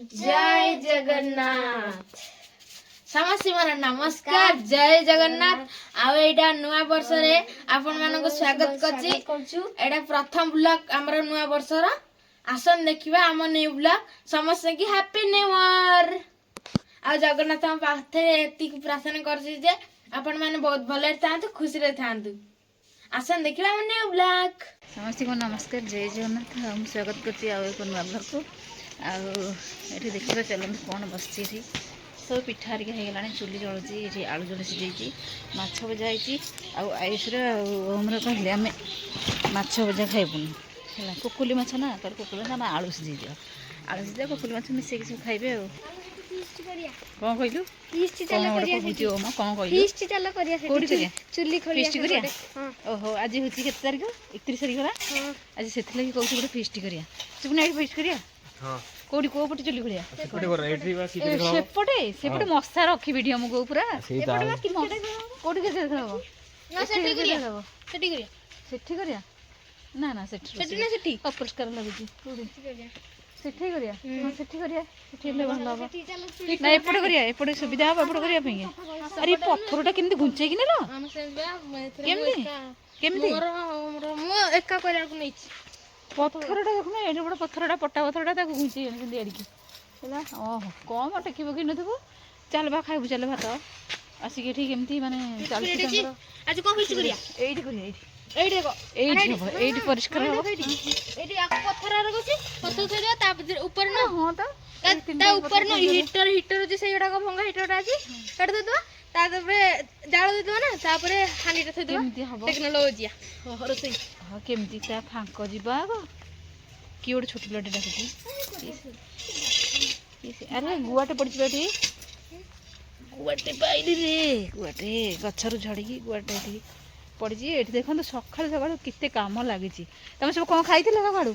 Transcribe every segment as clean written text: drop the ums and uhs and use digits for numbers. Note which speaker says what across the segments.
Speaker 1: जय जगन्नाथ समस्त मोर नमस्कार। जय जगन्नाथ। आउ एटा नुआ वर्ष रे आपन मानको स्वागत करछि। एटा प्रथम ब्लॉग हमर नुआ वर्ष रा आसन देखिबा हम न्यू ब्लॉग समस्त की हैप्पी न्यू ईयर। आ जगन्नाथ हम पाथे एति प्रार्थना करछि जे आपन माने बहुत भले थांतु खुशी रे थांतु। आसन देखिबा हम न्यू ब्लॉग।
Speaker 2: समस्त को नमस्कार। जय जगन्नाथ। हम स्वागत करछि आ एक नुआ ब्लॉग को। आठी देखा चलते कौन बसि सब पिठा हरिका हो गलानी। चुली जलुची ये आलू जल सीझे माछ भजा आयुष रमर कहले आम माछ भजा खाइबुन है कुकुली माछ ना तर कुकुली ना आलू सीझे दियो आलू सीझे कुकुली माछ मिसेक सब खाइबे। कौन कहलु ओहो आज हूँ के तारीख 31 तारीख आज से कौन गोटे फिस्ट करिया फिस्ट करिया कोडी को पटे चुली खड़िया सेपटे सेपटे मशा रखी भिडी हमको पूरा कोडी के देखब ना सेठी करिया ना ना सेठी अपरिष्कार लागुची सेठी करिया हां सेठी करिया सेठी ले भल हबो ना एपटे करिया एपटे सुविधा हबो एपटे करिया पई। अरे पत्थरटा केमती घुंचे कि नेलो केमती केमती
Speaker 1: मो एका कोइला को नै
Speaker 2: पत्थरटा देखुना एडे बड़ पत्थरटा पट्टा पत्थरटा ताको घुंचे एमती एडिकी हैला ओहो कम टेकिबो कि नथबो चल बा खाइबु चल भात आसी के ठीक एमती माने चालती तंत्र
Speaker 1: आज कोन फिस्ट करिया
Speaker 2: एइठी करिया
Speaker 1: एइठी देखो
Speaker 2: एइठी परिष्कार हो
Speaker 1: एइठी आक पत्थर रे गछि पत्थर थई दे ता ऊपर न
Speaker 2: हां
Speaker 1: ता ऊपर न हीटर जे सेइडा को भंगा हीटरटा अछि काट दे दो ता तबरे जाळ दे दो ना तापरे हानिटा थई दो
Speaker 2: केमती हबो
Speaker 1: टेक्नोलॉजी हो रोसई
Speaker 2: हां केमती ता फांको जिबा गो कि ओड छोटी लटे डाकती अरे गुआटे पड़ी बेटी गुआटे पाइली रे गुआटे गछरु झड़ी गुआटे एठी पड़ी जी एठी देखन तो सखाल सखाल किते काम लागि छी तमे सब कोन खाइथिले सखाडू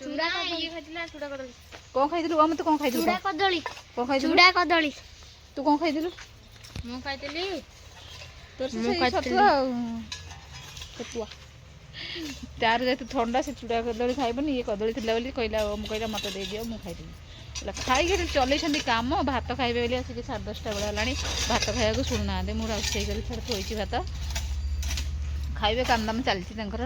Speaker 1: चूड़ा ये खाइथिला चूड़ा कदली
Speaker 2: कोन खाइथिलु हम तो कोन खाइथिलु
Speaker 1: चूड़ा कदली
Speaker 2: कोन खाइथिलु
Speaker 1: चूड़ा कदली
Speaker 2: तू कोन खाइथिलु
Speaker 1: मु खाइथिली
Speaker 2: तोर से सतुआ सतुआ तार जेते ठंडा से चूड़ा कदली खाइबनी ये कदली थिला बोली कहला हम कहला मते दे दियो मु खाइथिलि खाई के चले काम भात खाइबे बोली आसिक 10:30 बेला हलानी भात खाइबा को सुनु ना दे मु रोषेई कर छड़ थोइची भात खाइबे काम दाम चलती तंकर।